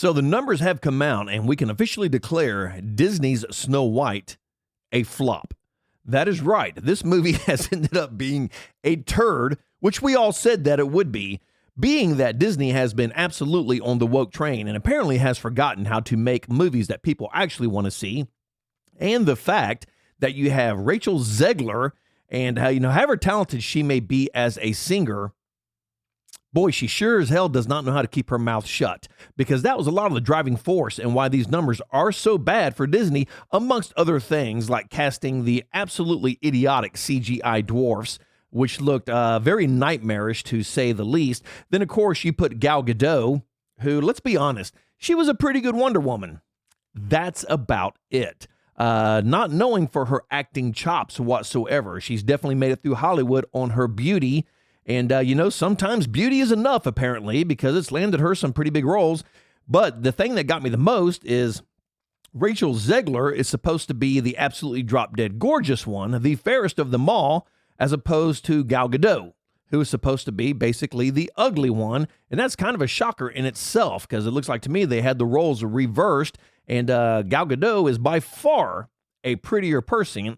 So the numbers have come out, and we can officially declare Disney's Snow White a flop. That is right. This movie has ended up being a turd, which we all said that it would be, being that Disney has been absolutely on the woke train and apparently has forgotten how to make movies that people actually want to see. And the fact that you have Rachel Zegler, and however talented she may be as a singer, boy, she sure as hell does not know how to keep her mouth shut, because that was a lot of the driving force and why these numbers are so bad for Disney, amongst other things like casting the absolutely idiotic CGI dwarfs, which looked very nightmarish to say the least. Then, of course, you put Gal Gadot, who, let's be honest, she was a pretty good Wonder Woman. That's about it. Not knowing for her acting chops whatsoever. She's definitely made it through Hollywood on her beauty. And, sometimes beauty is enough, apparently, because it's landed her some pretty big roles. But the thing that got me the most is Rachel Zegler is supposed to be the absolutely drop-dead gorgeous one, the fairest of them all, as opposed to Gal Gadot, who is supposed to be basically the ugly one. And that's kind of a shocker in itself, because it looks like to me they had the roles reversed. And Gal Gadot is by far a prettier person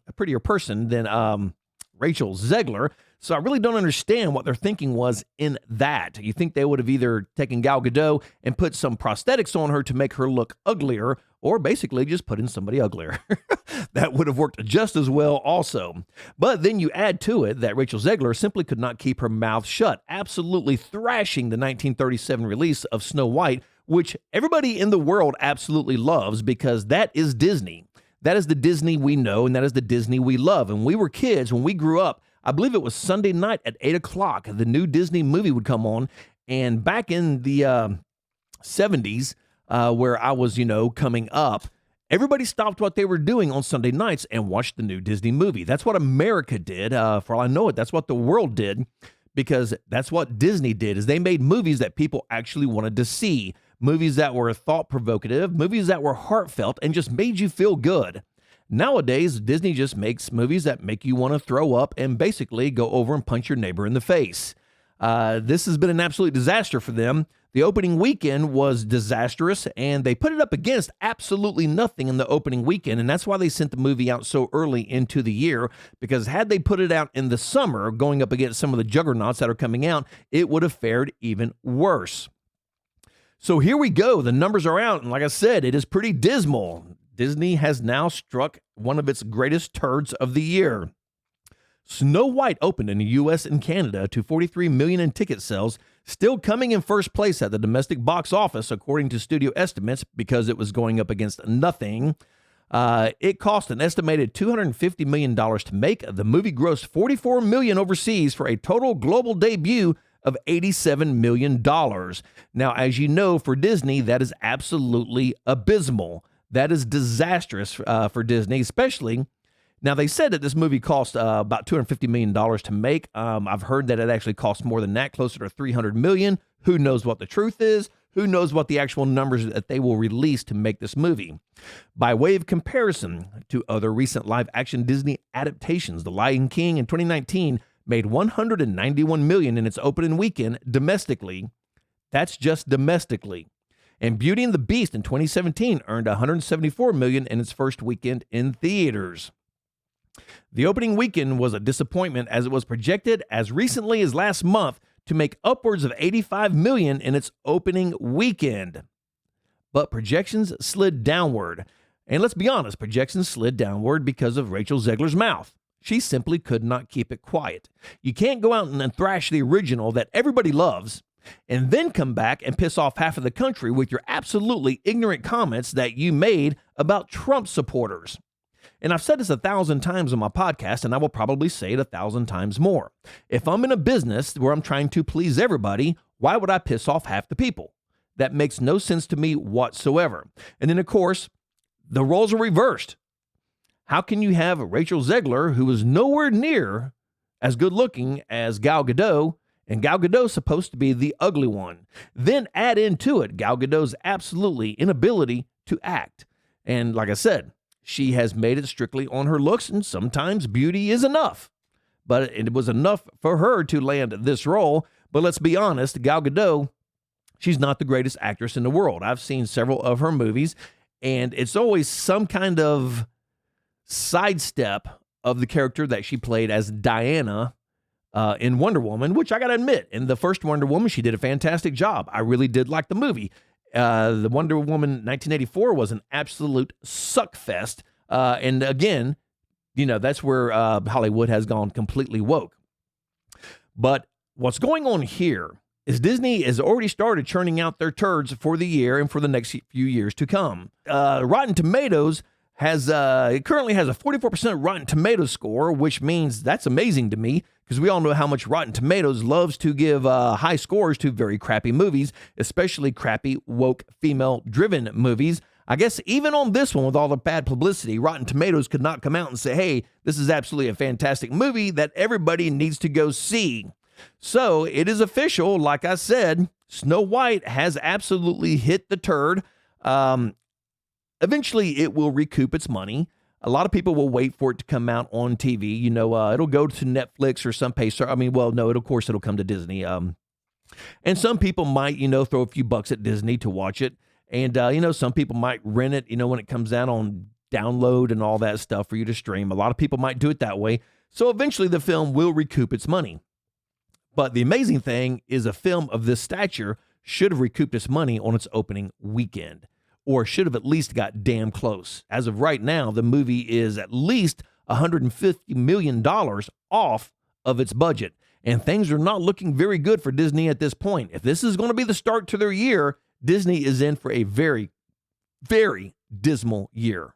than Rachel Zegler. So I really don't understand what their thinking was in that. You think they would have either taken Gal Gadot and put some prosthetics on her to make her look uglier, or basically just put in somebody uglier. That would have worked just as well also. But then you add to it that Rachel Zegler simply could not keep her mouth shut, absolutely thrashing the 1937 release of Snow White, which everybody in the world absolutely loves, because that is Disney. That is the Disney we know, and that is the Disney we love. And we were kids when we grew up. I believe it was Sunday night at 8 o'clock, the new Disney movie would come on. And back in the 70s, where I was, coming up, everybody stopped what they were doing on Sunday nights and watched the new Disney movie. That's what America did. For all I know it, that's what the world did, because that's what Disney did, is they made movies that people actually wanted to see, movies that were thought-provocative, movies that were heartfelt and just made you feel good. Nowadays, Disney just makes movies that make you want to throw up and basically go over and punch your neighbor in the face. This has been an absolute disaster for them. The opening weekend was disastrous, and they put it up against absolutely nothing in the opening weekend, and that's why they sent the movie out so early into the year, because had they put it out in the summer, going up against some of the juggernauts that are coming out, it would have fared even worse. So here we go. The numbers are out, and like I said, it is pretty dismal. Disney has now struck one of its greatest turds of the year. Snow White opened in the U.S. and Canada to 43 million in ticket sales, still coming in first place at the domestic box office, according to studio estimates, because it was going up against nothing. It cost an estimated $250 million to make. The movie grossed $44 million overseas for a total global debut of $87 million. Now, as you know, for Disney, that is absolutely abysmal. That is disastrous for Disney, especially. Now, they said that this movie cost about $250 million to make. I've heard that it actually cost more than that, closer to $300 million. Who knows what the truth is? Who knows what the actual numbers that they will release to make this movie? By way of comparison to other recent live-action Disney adaptations, The Lion King in 2019 made $191 million in its opening weekend domestically. That's just domestically. And Beauty and the Beast in 2017 earned $174 million in its first weekend in theaters. The opening weekend was a disappointment, as it was projected as recently as last month to make upwards of $85 million in its opening weekend. But projections slid downward. And let's be honest, projections slid downward because of Rachel Zegler's mouth. She simply could not keep it quiet. You can't go out and thrash the original that everybody loves and then come back and piss off half of the country with your absolutely ignorant comments that you made about Trump supporters. And I've said this 1,000 times on my podcast, and I will probably say it 1,000 times more. If I'm in a business where I'm trying to please everybody, why would I piss off half the people? That makes no sense to me whatsoever. And then, of course, the roles are reversed. How can you have Rachel Zegler, who is nowhere near as good looking as Gal Gadot, and Gal Gadot's supposed to be the ugly one, then add into it Gal Gadot's absolutely inability to act? And like I said, she has made it strictly on her looks, and sometimes beauty is enough. But it was enough for her to land this role. But let's be honest, Gal Gadot, she's not the greatest actress in the world. I've seen several of her movies, and it's always some kind of sidestep of the character that she played as Diana in Wonder Woman, which I got to admit, in the first Wonder Woman, she did a fantastic job. I really did like the movie. The Wonder Woman 1984 was an absolute suckfest. And again, that's where Hollywood has gone completely woke. But what's going on here is Disney has already started churning out their turds for the year and for the next few years to come. Rotten Tomatoes it currently has a 44% Rotten Tomatoes score, which means that's amazing to me because we all know how much Rotten Tomatoes loves to give high scores to very crappy movies, especially crappy, woke, female-driven movies. I guess even on this one, with all the bad publicity, Rotten Tomatoes could not come out and say, hey, this is absolutely a fantastic movie that everybody needs to go see. So it is official. Like I said, Snow White has absolutely hit the turd. Eventually, it will recoup its money. A lot of people will wait for it to come out on TV. It'll go to Netflix or some pacer. Of course, it'll come to Disney. And some people might, throw a few bucks at Disney to watch it. And, some people might rent it, when it comes out on download and all that stuff for you to stream. A lot of people might do it that way. So eventually the film will recoup its money. But the amazing thing is a film of this stature should have recouped its money on its opening weekend, or should have at least got damn close. As of right now, the movie is at least $150 million off of its budget. And things are not looking very good for Disney at this point. If this is going to be the start to their year, Disney is in for a very, very dismal year.